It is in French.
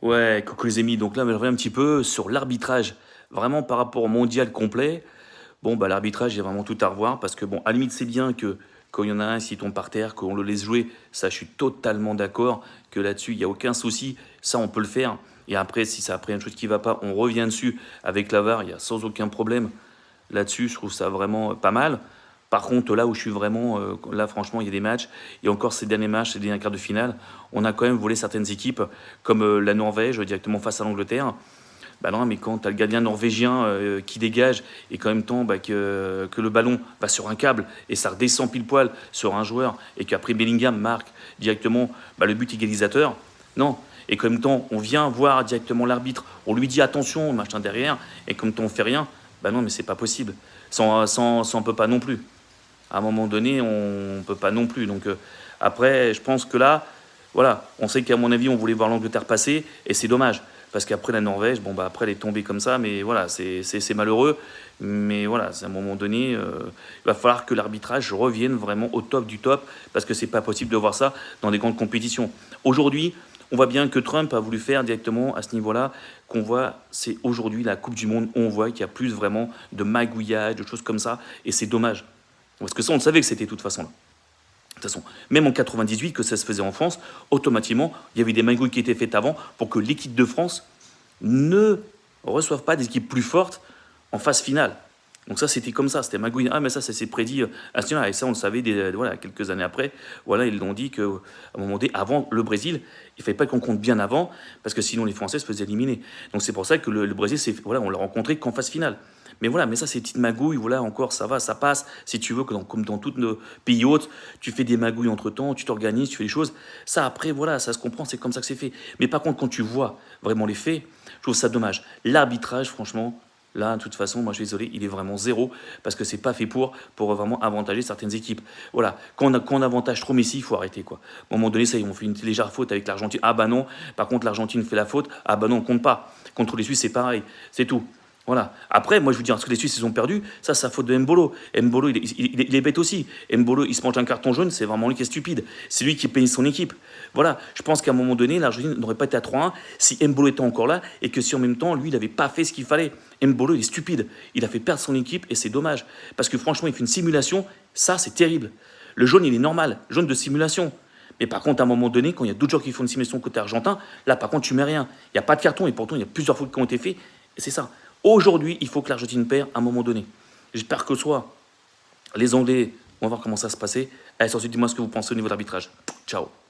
Ouais, coucou les amis. Donc là, je reviens un petit peu sur l'arbitrage. Vraiment par rapport au mondial complet. Bon, bah l'arbitrage, il y a vraiment tout à revoir. Parce que bon, à la limite, c'est bien que quand il y en a un, s'il tombe par terre, qu'on le laisse jouer. Ça, je suis totalement d'accord que là-dessus, il n'y a aucun souci. Ça, on peut le faire. Et après, si ça après une chose qui ne va pas, on revient dessus avec la VAR. Il y a sans aucun problème. Là-dessus, je trouve ça vraiment pas mal. Par contre, là où je suis vraiment, là franchement, il y a des matchs, et encore ces derniers matchs, ces derniers quarts de finale, on a quand même volé certaines équipes, comme la Norvège, directement face à l'Angleterre. Bah non, mais quand tu as le gardien norvégien qui dégage, et qu'en même temps, bah, que le ballon va sur un câble, et ça redescend pile poil sur un joueur, et qu'après Bellingham marque directement bah, le but égalisateur, non. Et qu'en même temps, on vient voir directement l'arbitre, on lui dit attention, machin derrière, et comme temps on fait rien, bah non, mais c'est pas possible. Ça, on peut pas non plus. À un moment donné, on ne peut pas non plus. Donc après, je pense que là, voilà, on sait qu'à mon avis, on voulait voir l'Angleterre passer, et c'est dommage. Parce qu'après la Norvège, bon bah après elle est tombée comme ça, mais voilà, c'est malheureux. Mais voilà, c'est à un moment donné, il va falloir que l'arbitrage revienne vraiment au top du top, parce que c'est pas possible de voir ça dans des grandes compétitions. Aujourd'hui, on voit bien que Trump a voulu faire directement à ce niveau-là, qu'on voit, c'est aujourd'hui la Coupe du Monde, on voit qu'il y a plus vraiment de magouillage, de choses comme ça, et c'est dommage. Parce que ça, on le savait que c'était de toute façon là. De toute façon, même en 98, que ça se faisait en France, automatiquement, il y avait des magouilles qui étaient faites avant pour que l'équipe de France ne reçoive pas des équipes plus fortes en phase finale. Donc ça, c'était comme ça, c'était magouille. Ah, mais ça s'est prédit à ce niveau-là. Et ça, on le savait voilà, quelques années après. Voilà, ils l'ont dit qu'à un moment donné, avant le Brésil, il ne fallait pas qu'on compte bien avant, parce que sinon les Français se faisaient éliminer. Donc c'est pour ça que le Brésil, voilà, on l'a rencontré qu'en phase finale. Mais voilà, mais ça, c'est des petites magouilles, voilà, encore, ça va, ça passe. Si tu veux, que comme dans tous nos pays autres, tu fais des magouilles entre-temps, tu t'organises, tu fais des choses. Ça, après, voilà, ça se comprend, c'est comme ça que c'est fait. Mais par contre, quand tu vois vraiment les faits, je trouve ça dommage. L'arbitrage, franchement, là, de toute façon, moi, je suis désolé, il est vraiment zéro, parce que c'est pas fait pour vraiment avantager certaines équipes. Voilà, quand on avantage trop Messi, il faut arrêter, quoi. À un moment donné, ça, ils ont fait une légère faute avec l'Argentine. Ah bah non, par contre, l'Argentine fait la faute. Ah bah non, on compte pas. Contre les Suisses, c'est pareil, c'est tout. Voilà. Après, moi, je vous dis, ce que les Suisses, ils ont perdu, ça, c'est la faute de Mbolo. Mbolo, il est bête aussi. Mbolo, il se mange un carton jaune, c'est vraiment lui qui est stupide. C'est lui qui paye son équipe. Voilà. Je pense qu'à un moment donné, l'Argentine n'aurait pas été à 3-1 si Mbolo était encore là et que si en même temps, lui, il n'avait pas fait ce qu'il fallait. Mbolo, il est stupide. Il a fait perdre son équipe et c'est dommage. Parce que franchement, il fait une simulation. Ça, c'est terrible. Le jaune, il est normal. Jaune de simulation. Mais par contre, à un moment donné, quand il y a d'autres joueurs qui font une simulation côté argentin, là, par contre, tu mets rien. Il n'y a pas de carton et pourtant, il y a plusieurs fautes qui ont été faites. Et c'est ça. Aujourd'hui, il faut que l'Argentine perde à un moment donné. J'espère que soit les Anglais, on va voir comment ça se passer. Allez, ensuite, dis-moi ce que vous pensez au niveau de l'arbitrage. Ciao.